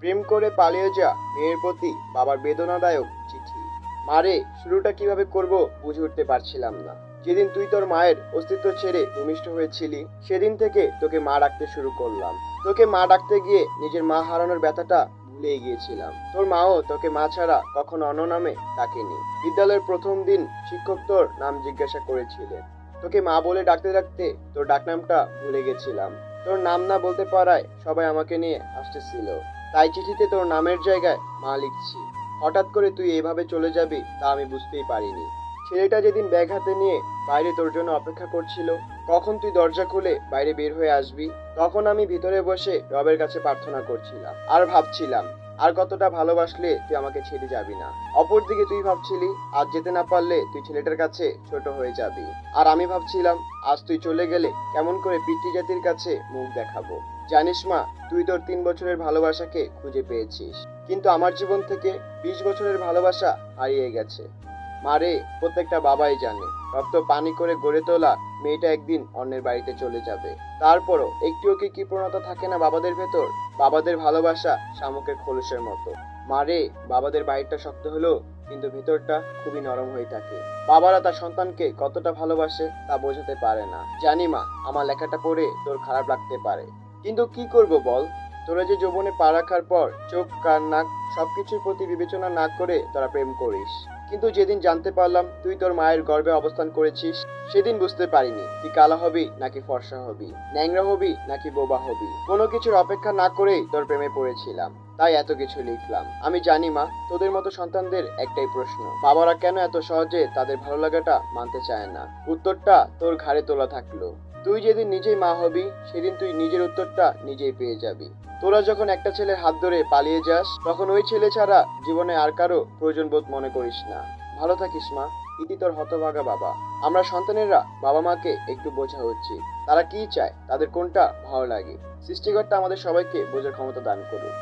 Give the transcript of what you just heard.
প্রেম করে পালিয়ে যা মেয়ের প্রতি বাবার বেদনাদায়ক চিঠি। মারে, শুরুটা কিভাবে করব বুঝে উঠতে পারছিলাম না। যেদিন তুই তোর মায়ের অস্তিত্ব ছেড়ে ভূমিষ্ঠ হয়েছিলি, সেদিন থেকে তোকে মা ডাকতে শুরু করলাম। তোকে মা ডাকতে গিয়ে নিজের মা হারানোর ব্যথাটা ভুলে গিয়েছিলাম। তোর মাও তোকে মা ছাড়া কখনো অন্য নামে ডাকেনি। বিদ্যালয়ের প্রথম দিন শিক্ষক তোর নাম জিজ্ঞাসা করেছিলেন। তোকে মা বলে ডাকতে ডাকতে তোর ডাকনামটা ভুলে গেছিলাম। তোর নাম না বলতে পারায় সবাই আমাকে নিয়ে হাসতেছিল। তাই চিঠিতে তোর নামের জায়গায় মা লিখছি। হঠাৎ করে তুই এভাবে চলে যাবি তা আমি বুঝতেই পারিনি। ছেলেটা যেদিন ব্যাগ হাতে নিয়ে বাইরে তোর জন্য অপেক্ষা করছিল, কখন তুই দরজা খুলে বাইরে বের হয়ে আসবি, তখন আমি ভিতরে বসে রবের কাছে প্রার্থনা করছিলাম আর ভাবছিলাম আর কতটা ভালোবাসলে তুই আমাকে ছেড়ে যাবি না। অপরদিকে তুই ভাবছিলি আজ যেতে না পারলে তুই ছেলেটার কাছে ছোট হয়ে যাবি, আর আমি ভাবছিলাম আজ তুই চলে গেলে কেমন করে পিতৃজাতির কাছে মুখ দেখাবো। জানিস মা, তুই তোর 3 বছরের ভালোবাসাকে খুঁজে পেয়েছিস, কিন্তু আমার জীবন থেকে 20 বছরের ভালোবাসা হারিয়ে গেছে। মারে, প্রত্যেকটা বাবাই জানে রক্ত পানি করে গড়ে তোলা মেয়েটা একদিন অন্যের বাড়িতে চলে যাবে। তারপরও একটুও কি কৃপণতা থাকে না বাবাদের ভেতর? বাবাদের ভালোবাসা শামুকের খোলসের মতো। মারে, বাবাদের বাইরটা শক্ত হলেও কিন্তু ভেতরটা খুবই নরম হয়ে থাকে। বাবারা তার সন্তানকে কতটা ভালোবাসে তা বোঝাতে পারে না। জানি মা, আমার লেখাটা পড়ে তোর খারাপ লাগতে পারে, কিন্তু কি করব বল। তোরা যে যৌবনে পা রাখার পর চোখ কান নাক সবকিছুর প্রতি বিবেচনা না করে তোরা প্রেম করিস, কিন্তু যেদিন জানতে পারলাম তুই তোর মায়ের গর্ভে অবস্থান করেছিস, সেদিন বুঝতে পারিনি তুই কালা হবি নাকি ফর্সা হবি, ন্যাংরা হবি নাকি বোবা হবি। কোনো কিছুর অপেক্ষা না করেই তোর প্রেমে পড়েছিলাম, তাই এত কিছু লিখলাম। আমি জানি মা, তোদের মতো সন্তানদের একটাই প্রশ্ন, বাবারা কেন এত সহজে তাদের ভালো লাগাটা মানতে চায় না। উত্তরটা তোর ঘাড়ে তোলা থাকলো। তুই যেদিন নিজেই মা হবি, সেদিন তুই নিজের উত্তরটা নিজেই পেয়ে যাবি। তোরা যখন একটা ছেলের হাত ধরে পালিয়ে যাস, তখন ওই ছেলে ছাড়া জীবনে আর কারো প্রয়োজন বোধ মনে করিস না। ভালো থাকিস মা। ইতি তোর হতভাগা বাবা। আমরা সন্তানেরা বাবা মাকে একটু বোঝা উচিত, তারা কি চায়, তাদের কোনটা ভালো লাগে। সৃষ্টিকর্তা আমাদের সবাইকে বোঝার ক্ষমতা দান করুন।